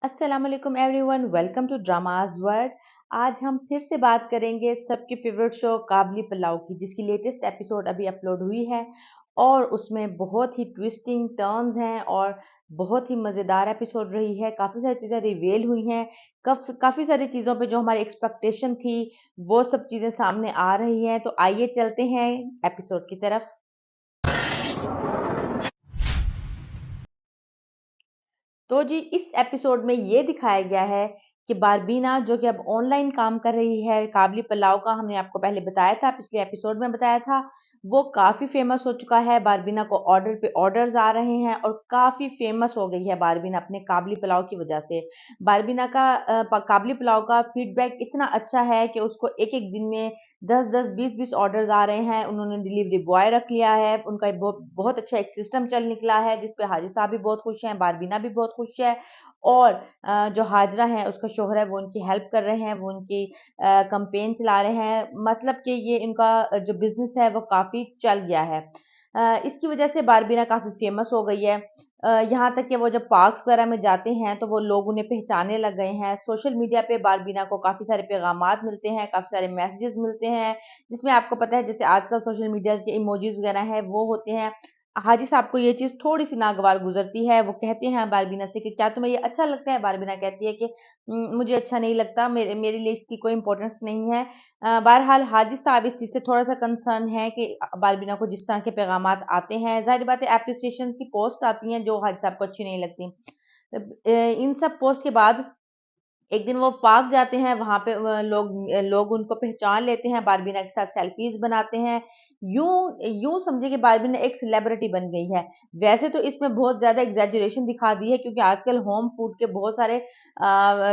अस्सलाम वालेकुम everyone, welcome to dramas world. आज हम फिर से बात करेंगे सबकी फेवरेट शो काबली पुलाव की, जिसकी लेटेस्ट एपिसोड अभी अपलोड हुई है और उसमें बहुत ही ट्विस्टिंग टर्न्स हैं और बहुत ही मज़ेदार एपिसोड रही है। काफ़ी सारी चीज़ें रिवील हुई हैं। काफ़ी सारी चीज़ों पे जो हमारी एक्सपेक्टेशन थी वो सब चीज़ें सामने आ रही हैं। तो आइए चलते हैं एपिसोड की तरफ। तो जी इस एपिसोड में ये दिखाया गया है कि बारबीना जो कि अब ऑनलाइन काम कर रही है, काबली पुलाव का हमने आपको पहले बताया था, पिछले एपिसोड में बताया था, वो काफ़ी फेमस हो चुका है। बारबीना को ऑर्डर पे ऑर्डर्स आ रहे हैं और काफ़ी फेमस हो गई है बारबीना अपने काबली पुलाव की वजह से। बारबीना का काबली पुलाव का फीडबैक इतना अच्छा है कि उसको एक एक दिन में 10-10, 20-20 ऑर्डर्स आ रहे हैं। उन्होंने डिलीवरी बॉय रख लिया है, उनका एक बहुत बहुत अच्छा एक सिस्टम चल निकला है जिसपे हाजी साहब भी बहुत खुश हैं, बारबीना भी बहुत खुश है और जो हाजरा है उसका शोहर है वो उनकी हेल्प कर रहे हैं, वो उनकी कैंपेन चला रहे हैं। मतलब कि ये इनका जो बिजनेस है वो काफ़ी चल गया है। इसकी वजह से बारबीना काफ़ी फेमस हो गई है। यहाँ तक कि वो जब पार्क्स वगैरह में जाते हैं तो वो लोग उन्हें पहचानने लग गए हैं। सोशल मीडिया पे बारबीना को काफ़ी सारे पैगामात मिलते हैं, काफ़ी सारे मैसेजेस मिलते हैं, जिसमें आपको पता है जैसे आजकल सोशल मीडिया के इमोजीज वगैरह हैं वो होते हैं। हाजी साहब को ये चीज़ थोड़ी-सी नागवार गुज़रती है। वो कहते हैं बारबीना से कि क्या तुम्हें ये अच्छा लगता है? बारबीना कहती है कि मुझे अच्छा नहीं लगता, मेरे मेरे लिए इसकी कोई इम्पोर्टेंस नहीं है। बहरहाल हाजी साहब इस चीज़ से थोड़ा-सा कंसर्न है कि बारबीना को जिस तरह के पैगामात आते हैं, ज़ाहिर बात है एप्रिसिएशन की पोस्ट आती हैं जो हाजी साहब को अच्छी नहीं लगती। इन सब पोस्ट के बाद एक दिन वो पार्क जाते हैं, वहाँ पे लोग उनको पहचान लेते हैं, बारबीना के साथ सेल्फीज़ बनाते हैं। यूँ समझिए कि बारबीना एक सेलिब्रिटी बन गई है। वैसे तो इसमें बहुत ज़्यादा एग्ज़ैजरेशन दिखा दी है क्योंकि आजकल होम फूड के बहुत सारे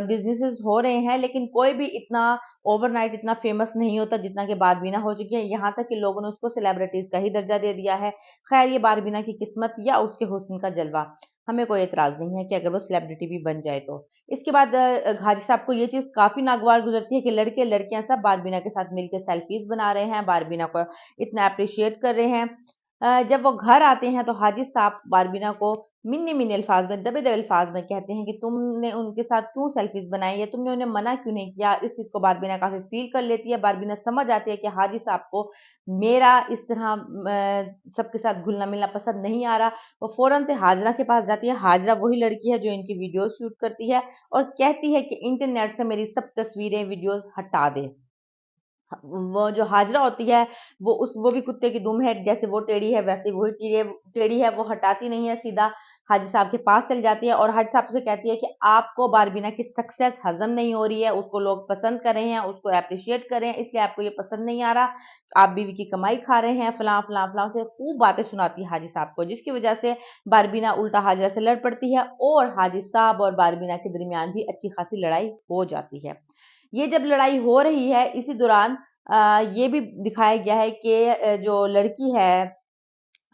बिज़नेसेस हो रहे हैं, लेकिन कोई भी इतना ओवरनाइट इतना फ़ेमस नहीं होता जितना कि बारबीना हो चुकी है। यहाँ तक कि लोगों ने उसको सेलिब्रिटीज़ का ही दर्जा दे दिया है। ख़ैर ये बारबीना की किस्मत या उसके हुस्न का जलवा, हमें कोई एतराज़ नहीं है कि अगर वो सेलिब्रिटी भी बन जाए तो। इसके बाद हाजी साहब को ये चीज़ काफ़ी नागवार गुज़रती है कि लड़के-लड़कियाँ सब बारबीना के साथ मिलके सेल्फीज़ बना रहे हैं, बारबीना को इतना एप्रिशिएट कर रहे हैं। जब वो घर आते हैं तो हाजी साहब बारबीना को मिन्ने-मिन्ने अल्फ़ाज़ में, दबे-दबे अल्फ़ाज़ में कहते हैं कि तुमने उनके साथ क्यों सेल्फीज़ बनाई या तुमने उन्हें मना क्यों नहीं किया? इस चीज़ को बारबीना काफ़ी फ़ील कर लेती है। बारबीना समझ आती है कि हाजी साहब को मेरा इस तरह सबके साथ घुलना-मिलना पसंद नहीं आ रहा। वो फ़ौरन से हाजरा के पास जाती है। हाजरा वही लड़की है जो इनकी वीडियोज़ शूट करती है और कहती है कि इंटरनेट से मेरी सब तस्वीरें, वीडियोज़ हटा दे। वो जो हाजरा होती है वो भी कुत्ते की दुम है, जैसे वो टेढ़ी है वैसे वही टेढ़ी है, वो हटाती नहीं है, सीधा हाजी साहब के पास चली जाती है और हाजी साहब से कहती है कि आपको बारबीना की सक्सेस हज़म नहीं हो रही है, उसको लोग पसंद कर रहे हैं, उसको एप्रिशिएट कर रहे हैं, इसलिए आपको ये पसंद नहीं आ रहा। आप बीवी की कमाई खा रहे हैं, फलाँ से खूब बातें सुनाती है हाजी साहब को, जिसकी वजह से बारबीना उल्टा हाजरा से लड़ पड़ती है और हाजी साहब और बारबीना के दरमियान भी अच्छी खासी लड़ाई हो जाती है। ये जब लड़ाई हो रही है इसी दौरान ये भी दिखाया गया है कि जो लड़की है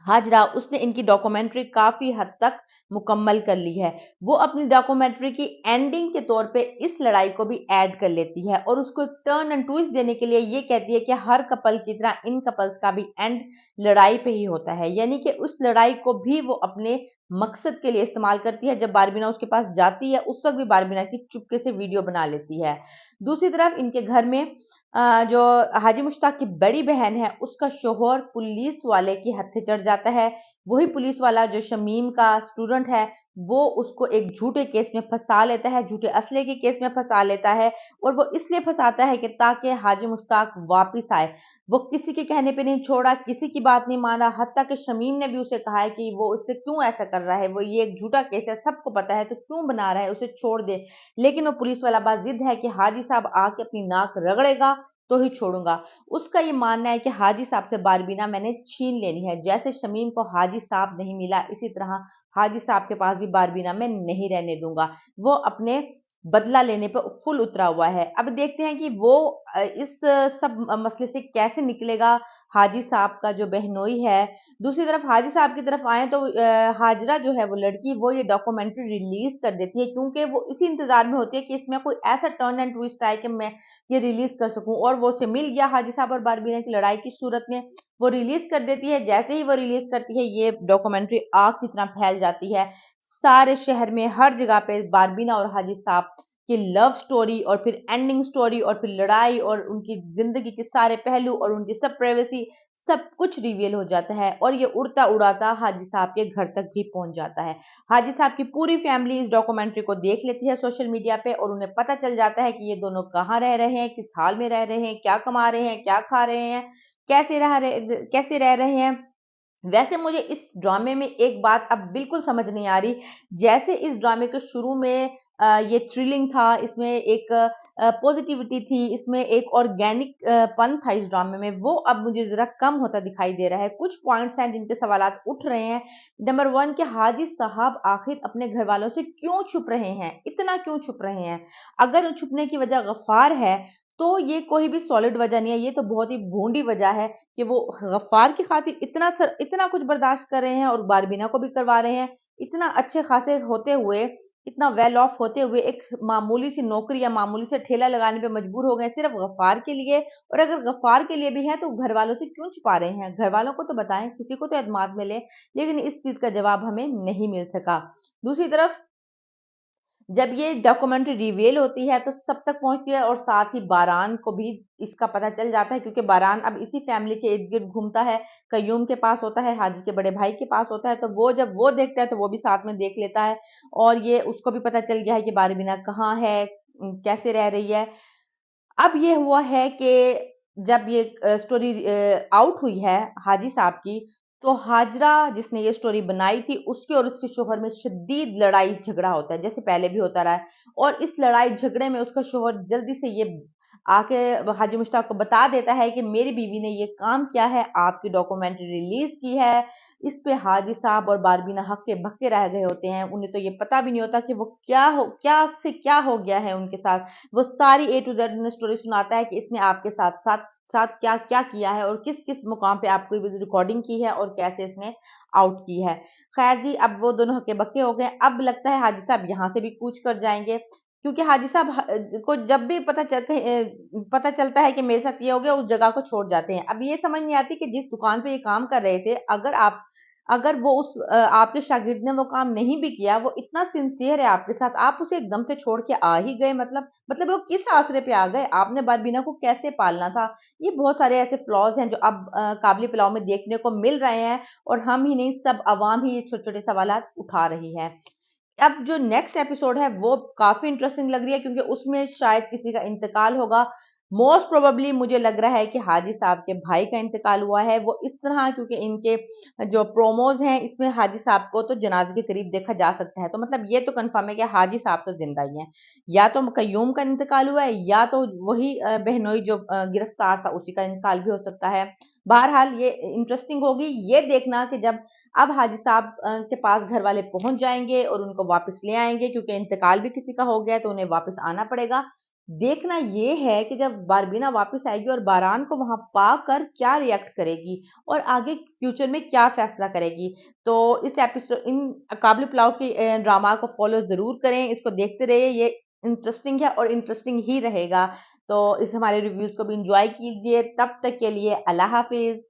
हाजरा उसने इनकी डॉक्यूमेंट्री काफ़ी हद तक मुकम्मल कर ली है। वो अपनी डॉक्यूमेंट्री की एंडिंग के तौर पे इस लड़ाई को भी ऐड कर लेती है और उसको एक टर्न एंड ट्विस्ट देने के लिए ये कहती है कि हर कपल की तरह इन कपल्स का भी एंड लड़ाई पे ही होता है। यानी कि उस लड़ाई को भी वो अपने मकसद के लिए इस्तेमाल करती है। जब बारबीना उसके पास जाती है उस वक़्त भी बारबीना की चुपके से वीडियो बना लेती है। दूसरी तरफ इनके घर में जो हाजी मुश्ताक की बड़ी बहन है उसका शौहर पुलिस वाले के हत्थे चढ़ जाता है। वही पुलिस वाला जो शमीम का स्टूडेंट है वो उसको एक झूठे केस में फंसा लेता है, झूठे असले के केस में फंसा लेता है और वो इसलिए फंसाता है कि ताकि हाजी मुश्ताक वापिस आए। वो किसी के कहने पे नहीं छोड़ा, किसी की बात नहीं माना, हत्ता कि शमीम ने भी उसे कहा है कि वो उससे क्यों ऐसा कर रहा है, वो ये एक झूठा केस है, सबको पता है तो क्यों बना रहा है, उसे छोड़ दे। लेकिन वो पुलिस वाला बात जिद है कि हाजी साहब आके अपनी नाक रगड़ेगा तो ही छोड़ूंगा। उसका ये मानना है कि हाजी साहब से बारबीना मैंने छीन लेनी है। जैसे शमीम को हाजी साहब नहीं मिला इसी तरह हाजी साहब के पास भी बारबीना मैं नहीं रहने दूंगा। वो अपने बदला लेने पे फुल उतरा हुआ है। अब देखते हैं कि वो इस सब मसले से कैसे निकलेगा हाजी साहब का जो बहनोई है। दूसरी तरफ हाजी साहब की तरफ आएँ तो हाजरा जो है वो लड़की वो ये डॉक्यूमेंट्री रिलीज़ कर देती है, क्योंकि वो इसी इंतज़ार में होती है कि इसमें कोई ऐसा टर्न एंड ट्विस्ट आए कि मैं ये रिलीज़ कर सकूँ, और वो उसे मिल गया हाजी साहब और बारबीना की लड़ाई की सूरत में। वो रिलीज़ कर देती है, जैसे ही वो रिलीज़ करती है ये डॉक्यूमेंट्री आग की तरह फैल जाती है। सारे शहर में हर जगह पे बारबीना और हाजी साहब की लव स्टोरी और फिर एंडिंग स्टोरी और फिर लड़ाई और उनकी ज़िंदगी के सारे पहलू और उनकी सब प्राइवेसी सब कुछ रिवील हो जाता है, और ये उड़ता उड़ाता हाजी साहब के घर तक भी पहुंच जाता है। हाजी साहब की पूरी फैमिली इस डॉक्यूमेंट्री को देख लेती है सोशल मीडिया पे, और उन्हें पता चल जाता है कि ये दोनों कहाँ रह रहे हैं, किस हाल में रह रहे हैं, क्या कमा रहे हैं, क्या खा रहे हैं, कैसे रह रहे हैं। वैसे मुझे इस ड्रामे में एक बात अब बिल्कुल समझ नहीं आ रही, जैसे इस ड्रामे के शुरू में ये थ्रिलिंग था, इसमें एक पॉजिटिविटी थी, इसमें एक ऑर्गेनिक पन था इस ड्रामे में, वो अब मुझे ज़रा कम होता दिखाई दे रहा है। कुछ पॉइंट्स हैं जिनके सवालात उठ रहे हैं। नंबर 1 कि हाजी साहब आखिर अपने घरवालों से क्यों छुप रहे हैं? इतना क्यों छुप रहे हैं? अगर छुपने की वजह गफ्फार है, तो ये कोई भी सॉलिड वजह नहीं है, ये तो बहुत ही भोंडी वजह है कि वो गफ्फार की खातिर इतना कुछ बर्दाश्त कर रहे हैं और बारबीना को भी करवा रहे हैं। इतना अच्छे खासे होते हुए, इतना वेल ऑफ होते हुए एक मामूली सी नौकरी या मामूली से ठेला लगाने पे मजबूर हो गए सिर्फ गफ्फार के लिए। और अगर गफ्फार के लिए भी है तो घर वालों से क्यों छुपा रहे हैं? घर वालों को तो बताएं, किसी को तो एतमाद में लें। लेकिन इस चीज का जवाब हमें नहीं मिल सका। दूसरी तरफ जब ये डॉक्यूमेंट्री रिवील होती है तो सब तक पहुंचती है, और साथ ही बारान को भी इसका पता चल जाता है, क्योंकि बारान अब इसी फैमिली के इर्द गिर्द घूमता है। कयूम के पास होता है, हाजी के बड़े भाई के पास होता है, तो वो जब वो देखता है तो वो भी साथ में देख लेता है, और ये उसको भी पता चल गया है कि बारबीना कहाँ है, कैसे रह रही है। अब ये हुआ है कि जब ये स्टोरी आउट हुई है हाजी साहब की, तो हाजरा जिसने ये स्टोरी बनाई थी उसके और उसके शोहर में शदीद लड़ाई झगड़ा होता है, जैसे पहले भी होता रहा है। और इस लड़ाई झगड़े में उसका शोहर जल्दी से ये आके हाजी मुश्ताक को बता देता है कि मेरी बीवी ने ये काम किया है, आपकी डॉक्यूमेंट्री रिलीज की है। इस पे हाजी साहब और बारबीना हक्के बक्के रह गए होते हैं, उन्हें तो ये पता भी नहीं होता कि वो क्या हो गया है उनके साथ। वो सारी ए टू जेड स्टोरी सुनाता है कि इसने आपके साथ साथ साथ क्या क्या किया है और किस किस मुकाम पे आपको रिकॉर्डिंग की है और कैसे इसने आउट की है। खैर जी, अब वो दोनों हक्के बक्के हो गए। अब लगता है हाजी साहब यहाँ से भी कूच कर जाएंगे, क्योंकि हाजी साहब को जब भी पता चलता है कि मेरे साथ ये हो गया उस जगह को छोड़ जाते हैं। अब ये समझ नहीं आती कि जिस दुकान पे ये काम कर रहे थे, अगर वो आपके शागिर्द ने वो काम नहीं भी किया, वो इतना सिंसियर है आपके साथ, आप उसे एकदम से छोड़ के आ ही गए, मतलब वो किस आसरे पे आ गए? आपने बारबीना को कैसे पालना था? ये बहुत सारे ऐसे फ्लॉज हैं जो अब काबली पुलाव में देखने को मिल रहे हैं, और हम ही नहीं, सब अवाम ही ये छोटे छोटे सवालात उठा रही है। अब जो नेक्स्ट एपिसोड है वो काफी इंटरेस्टिंग लग रही है, क्योंकि उसमें शायद किसी का इंतकाल होगा। मोस्ट प्रोबेबली मुझे लग रहा है कि हाजी साहब के भाई का इंतकाल हुआ है, वो इस तरह, क्योंकि इनके जो प्रोमोज हैं इसमें हाजी साहब को तो जनाजे के करीब देखा जा सकता है, तो मतलब ये तो कंफर्म है कि हाजी साहब तो जिंदा ही हैं। या तो कयूम का इंतकाल हुआ है, या तो वही बहनोई जो गिरफ्तार था उसी का इंतकाल भी हो सकता है। बहरहाल ये इंटरेस्टिंग होगी ये देखना कि जब अब हाजी साहब के पास घर वाले पहुंच जाएंगे और उनको वापस ले आएंगे, क्योंकि इंतकाल भी किसी का हो गया है तो उन्हें वापस आना पड़ेगा। देखना ये है कि जब बारबीना वापस आएगी और बारान को वहां पाकर क्या रिएक्ट करेगी और आगे फ्यूचर में क्या फैसला करेगी। तो इस एपिसोड इन काबुली पुलाव की ड्रामा को फॉलो जरूर करें, इसको देखते रहिए, ये इंटरेस्टिंग है और इंटरेस्टिंग ही रहेगा। तो इस हमारे रिव्यूज को भी इंजॉय कीजिए। तब तक के लिए अल्लाह हाफिज।